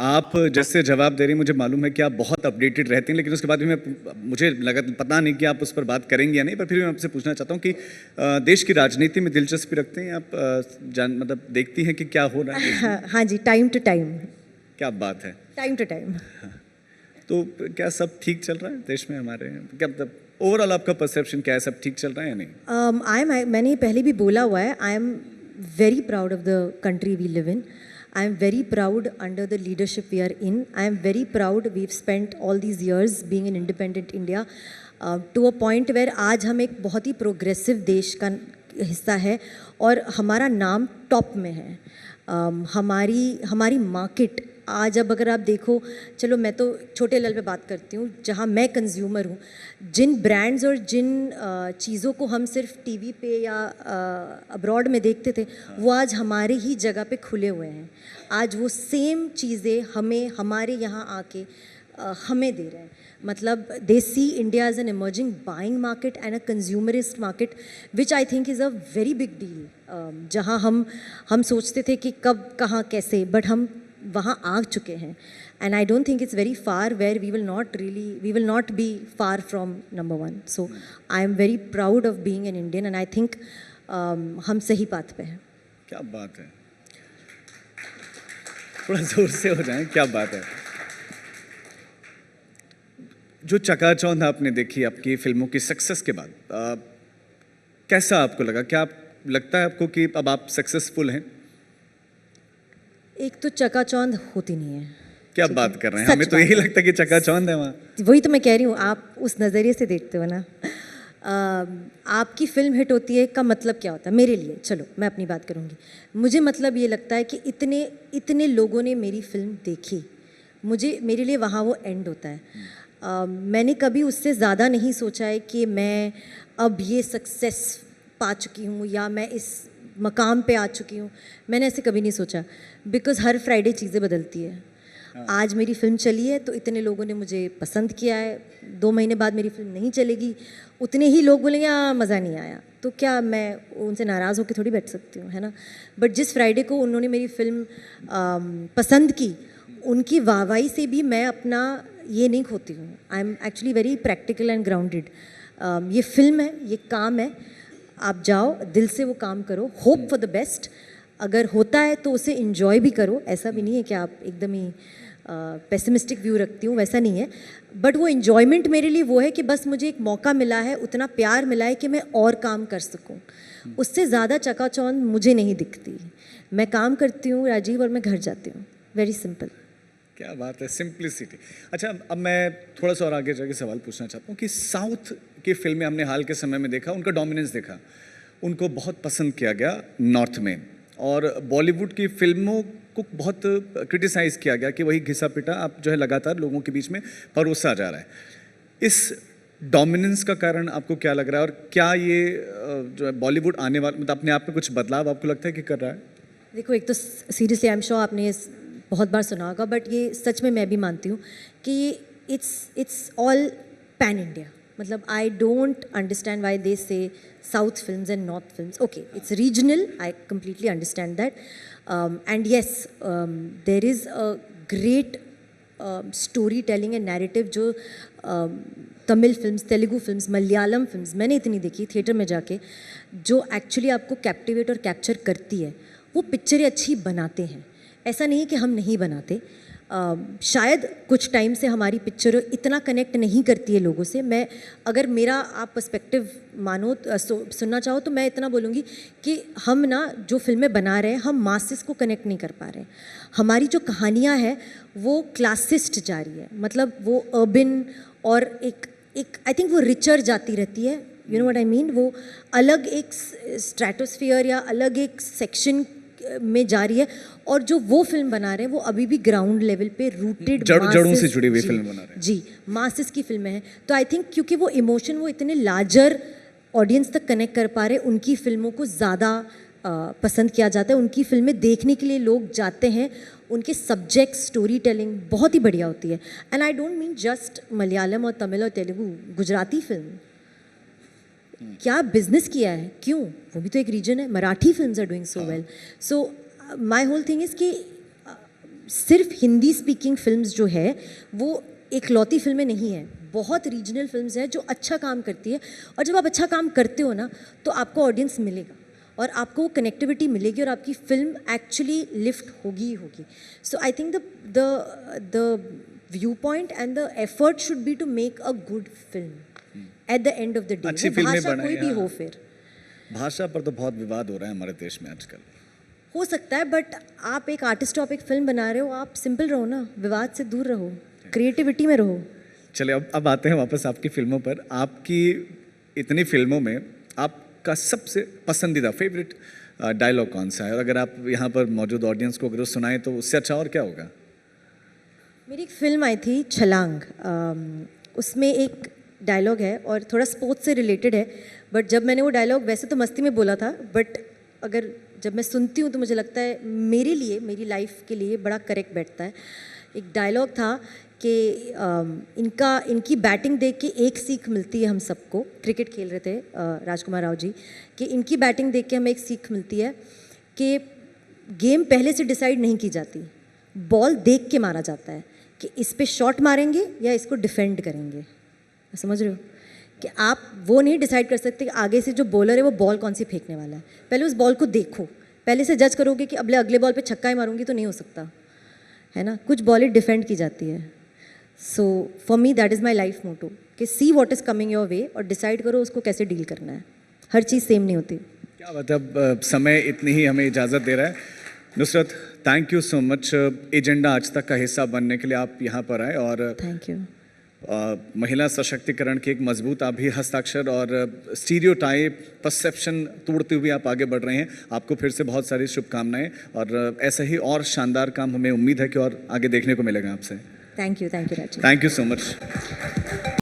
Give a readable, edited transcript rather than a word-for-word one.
आप जैसे जवाब दे रही हैं, मुझे मालूम है कि आप बहुत अपडेटेड रहते हैं, लेकिन उसके बाद भी मुझे लगा, पता नहीं कि आप उस पर बात करेंगे या नहीं, पर फिर मैं आपसे पूछना चाहता हूँ कि देश की राजनीति में दिलचस्पी रखते हैं आप? मतलब देखती हैं कि क्या हो रहा है? हाँ, हाँ जी, टाइम टू टाइम। क्या बात है। Time to time. तो क्या सब ठीक चल रहा है देश में हमारे? क्या मतलब ओवरऑल आपका परसेप्शन क्या है, सब ठीक चल रहा है या नहीं? मैंने पहले भी बोला हुआ है, I am very proud of the country we live in. I am very proud under the leadership we are in. I am very proud we've spent all these years being an independent India to a point where आज हम एक बहुत ही progressive देश का हिस्सा है और हमारा नाम टॉप में है. हमारी मार्केट आज, अब अगर आप देखो, चलो मैं तो छोटे लेवल पे बात करती हूँ, जहाँ मैं कंज्यूमर हूँ, जिन ब्रांड्स और जिन चीज़ों को हम सिर्फ टीवी पे या अब्रॉड में देखते थे, वो आज हमारे ही जगह पे खुले हुए हैं. आज वो सेम चीज़ें हमें हमारे यहाँ आके हमें दे रहे हैं. मतलब they see India as an emerging buying market and a consumerist market, which I think is a very big deal. जहाँ हम सोचते थे कि कब कहाँ कैसे, बट हम वहाँ आ चुके हैं. And I don't think it's very far where we will not be far from number one. So I am very proud of being an Indian and I think हम सही पाथ पे हैं. क्या बात है, थोड़ा जोर से हो जाए. क्या बात है. जो चकाचौंध आपने देखी आपकी फिल्मों की सक्सेस के बाद, कैसा आपको लगा? क्या लगता है आपको कि अब आप सक्सेसफुल हैं? एक तो चकाचौंध होती नहीं है. क्या बात कर रहे हैं, हमें तो यही लगता है कि चकाचौंध है वहाँ. वही तो मैं कह रही हूँ, आप उस नज़रिए से देखते हो ना. आपकी फिल्म हिट होती है का मतलब क्या होता है मेरे लिए? चलो मैं अपनी बात करूँगी. मुझे मतलब ये लगता है कि इतने लोगों ने मेरी फिल्म देखी, मेरे लिए वहाँ वो एंड होता है. मैंने कभी उससे ज़्यादा नहीं सोचा है कि मैं अब ये सक्सेस पा चुकी हूँ या मैं इस मकाम पे आ चुकी हूँ. मैंने ऐसे कभी नहीं सोचा, बिकॉज़ हर फ्राइडे चीज़ें बदलती है. आज मेरी फिल्म चली है तो इतने लोगों ने मुझे पसंद किया है. 2 महीने बाद मेरी फिल्म नहीं चलेगी, उतने ही लोग बोलेंगे मज़ा नहीं आया. तो क्या मैं उनसे नाराज़ होकर थोड़ी बैठ सकती हूँ, है ना? बट जिस फ्राइडे को उन्होंने मेरी फिल्म पसंद की, उनकी वाहवाही से भी मैं अपना ये नहीं खोती हूँ. I am actually very practical and grounded. ये फिल्म है, ये काम है. आप जाओ, दिल से वो काम करो, होप फॉर द बेस्ट. अगर होता है तो उसे इन्जॉय भी करो. ऐसा भी नहीं है कि आप एकदम ही पेसिमिस्टिक व्यू रखती हूँ, वैसा नहीं है. बट वो इन्जॉयमेंट मेरे लिए वो है कि बस मुझे एक मौका मिला है, उतना प्यार मिला है कि मैं और काम कर सकूँ. उससे ज़्यादा चकाचौंध मुझे नहीं दिखती. मैं काम करती हूँ राजीव, और मैं घर जाती हूँ. Very simple. क्या बात है, सिंप्लिसिटी. अच्छा, अब मैं थोड़ा सा और आगे जाके सवाल पूछना चाहता हूँ कि साउथ की फिल्में हमने हाल के समय में देखा, उनका डोमिनेंस देखा, उनको बहुत पसंद किया गया नॉर्थ में, और बॉलीवुड की फिल्मों को बहुत क्रिटिसाइज़ किया गया कि वही घिसा पिटा आप जो है लगातार लोगों के बीच में परोसा जा रहा है. इस डोमिनेंस का कारण आपको क्या लग रहा है, और क्या ये जो है बॉलीवुड आने वाला, मतलब अपने आप में कुछ बदलाव आपको लगता है कि कर रहा है? देखो, एक तो सीरियसली आई एम श्योर आपने बहुत बार सुना होगा, बट ये सच में मैं भी मानती हूँ कि इट्स ऑल पैन इंडिया. मतलब I don't understand why they say south films and north films. Okay, it's regional, I completely understand that. And yes, there is a great storytelling and narrative जो Tamil films, Telugu films, Malayalam films मैंने इतनी देखी theatre में जाके, जो actually आपको captivate और capture करती है. वो पिक्चरें अच्छी बनाते हैं, ऐसा नहीं कि हम नहीं बनाते. शायद कुछ टाइम से हमारी पिक्चर इतना कनेक्ट नहीं करती है लोगों से. मैं अगर मेरा आप पर्सपेक्टिव मानो, सुनना चाहो, तो मैं इतना बोलूँगी कि हम ना जो फिल्में बना रहे हैं, हम मासेस को कनेक्ट नहीं कर पा रहे हैं. हमारी जो कहानियाँ हैं वो क्लासिस्ट जा रही है. मतलब वो अर्बन और एक आई थिंक वो रिचर जाती रहती है. You know what I mean? वो अलग एक स्ट्रेटोस्फियर या अलग एक सेक्शन में जा रही है. और जो वो फिल्म बना रहे हैं वो अभी भी ग्राउंड लेवल पे रूटेड, जड़ों से जुड़ी हुई फिल्म बना रहे हैं. जी, मासेस की फिल्में हैं. तो आई थिंक क्योंकि वो इमोशन वो इतने लार्जर ऑडियंस तक कनेक्ट कर पा रहे, उनकी फिल्मों को ज़्यादा पसंद किया जाता है. उनकी फिल्में देखने के लिए लोग जाते हैं. उनके सब्जेक्ट, स्टोरी टेलिंग बहुत ही बढ़िया होती है. And I don't mean just Malayalam और तमिल और तेलुगु. गुजराती फिल्म क्या बिजनेस किया है, क्यों? वो भी तो एक रीजन है. Marathi films are doing so well. So my whole thing is कि सिर्फ हिंदी स्पीकिंग फिल्म्स जो है वो एकलौती फिल्में नहीं है, बहुत रीजनल फिल्म्स हैं जो अच्छा काम करती है। और जब आप अच्छा काम करते हो ना तो आपको ऑडियंस मिलेगा और आपको वो कनेक्टिविटी मिलेगी और आपकी फिल्म एक्चुअली लिफ्ट होगी ही होगी। So I think the viewpoint and the effort should be to make a good film at the end of the day. अच्छी फिल्में भाषा बनाएं, कोई भी हाँ। हो फिर भाषा पर तो बहुत विवाद हो रहा है हमारे देश में आजकल। हो सकता है, बट आप एक आर्टिस्ट हो, आप एक फिल्म बना रहे हो, आप सिंपल रहो ना, विवाद से दूर रहो, क्रिएटिविटी में रहो। चलिए अब आते हैं वापस आपकी फिल्मों पर। आपकी इतनी फिल्मों में आपका सबसे पसंदीदा फेवरेट डायलॉग कौन सा है, और अगर आप यहाँ पर मौजूद ऑडियंस को अगर सुनाएं तो उससे अच्छा और क्या होगा? मेरी एक फिल्म आई थी छलांग, उसमें एक डायलॉग है और थोड़ा स्पोर्ट्स से रिलेटेड है, बट जब मैंने वो डायलॉग वैसे तो मस्ती में बोला था, बट अगर जब मैं सुनती हूँ तो मुझे लगता है मेरे लिए, मेरी लाइफ के लिए बड़ा करेक्ट बैठता है। एक डायलॉग था कि इनकी बैटिंग देख के एक सीख मिलती है हम सबको। क्रिकेट खेल रहे थे राजकुमार राव जी, कि इनकी बैटिंग देख के हमें एक सीख मिलती है कि गेम पहले से डिसाइड नहीं की जाती, बॉल देख के मारा जाता है कि इस पे शॉट मारेंगे या इसको डिफेंड करेंगे। समझ रहे हो कि आप वो नहीं डिसाइड कर सकते कि आगे से जो बॉलर है वो बॉल कौन सी फेंकने वाला है। पहले उस बॉल को देखो, पहले से जज करोगे कि अगले बॉल पे छक्का ही मारूंगी तो नहीं हो सकता, है ना। कुछ बॉलें डिफेंड की जाती है। So for me that is my life motto कि see what is coming your way और डिसाइड करो उसको कैसे डील करना है। हर चीज़ सेम नहीं होती। क्या बात है, अब समय इतनी ही हमें इजाज़त दे रहा है। Nusrat, thank you so much agenda आज तक का हिस्सा बनने के लिए आप यहाँ पर आए, और थैंक यू। महिला सशक्तिकरण के एक मजबूत आप भी हस्ताक्षर और स्टीरियोटाइप परसेप्शन तोड़ते हुए आप आगे बढ़ रहे हैं। आपको फिर से बहुत सारी शुभकामनाएं, और ऐसा ही और शानदार काम हमें उम्मीद है कि और आगे देखने को मिलेगा आपसे। Thank you Rajiv. Thank you so much.